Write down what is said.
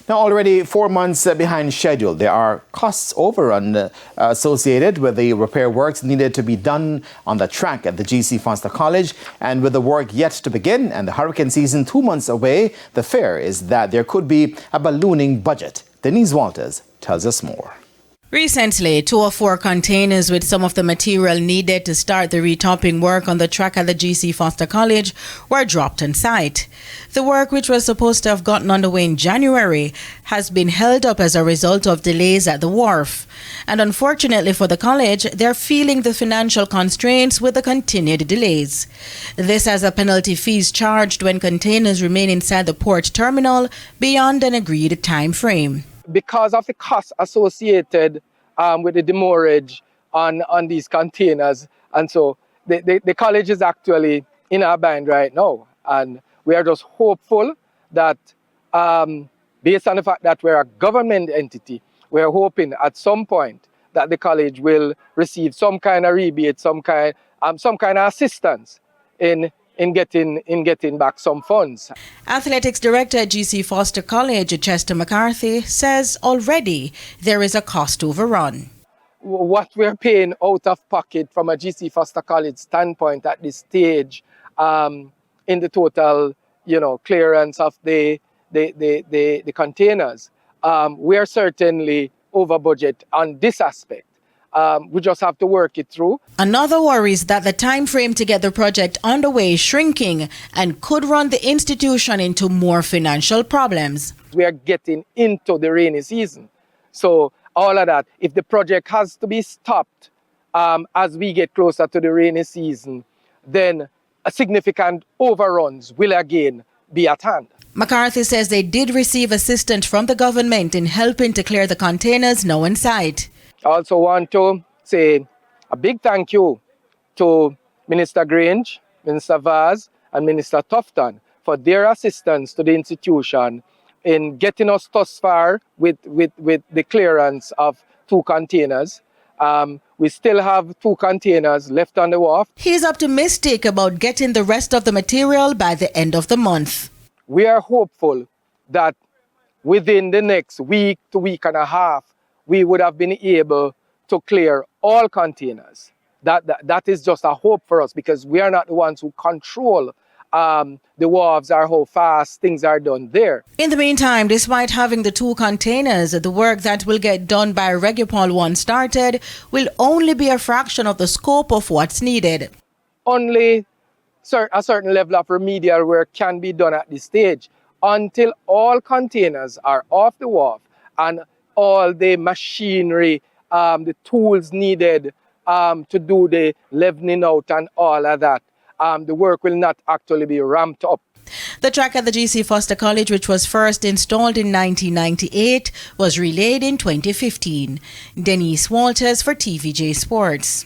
Now, already 4 months behind schedule, there are costs overrun associated with the repair works needed to be done on the track at the GC Foster College. And with the work yet to begin and the hurricane season 2 months away, the fear is that there could be a ballooning budget. Denise Walters tells us more. Recently, 2 or 4 containers with some of the material needed to start the retopping work on the track at the GC Foster College were dropped on site. The work, which was supposed to have gotten underway in January, has been held up as a result of delays at the Warf. And unfortunately for the college, they're feeling the financial constraints with the continued delays. This as a penalty fees charged when containers remain inside the port terminal beyond an agreed time frame. Because of the costs associated with the demurrage on these containers. And so the college is actually in our bind right now. And we are just hopeful that based on the fact that we're a government entity, we're hoping at some point that the college will receive some kind of rebate, some kind of assistance in getting back some funds. Athletics Director at GC Foster College, Chester McCarthy, says already there is a cost overrun. What we're paying out of pocket from a GC Foster College standpoint at this stage, in the total, clearance of the containers, we are certainly over budget on this aspect. We just have to work it through. Another worry is that the time frame to get the project underway is shrinking and could run the institution into more financial problems. We are getting into the rainy season. So all of that, if the project has to be stopped as we get closer to the rainy season, then a significant overruns will again be at hand. McCarthy says they did receive assistance from the government in helping to clear the containers now in sight. I also want to say a big thank you to Minister Grange, Minister Vaz, and Minister Tufton for their assistance to the institution in getting us thus far with the clearance of 2 containers. We still have 2 containers left on the wharf. He's optimistic about getting the rest of the material by the end of the month. We are hopeful that within the next week to week and a half, we would have been able to clear all containers. That is just a hope for us because we are not the ones who control the wharves or how fast things are done there. In the meantime, despite having the 2 containers, the work that will get done by reggae once started will only be a fraction of the scope of what's needed. Only a certain level of remedial work can be done at this stage until all containers are off the wharf and all the machinery, the tools needed to do the leveling out and all of that. The work will not actually be ramped up. The track at the GC Foster College, which was first installed in 1998, was relayed in 2015. Denise Walters for TVJ Sports.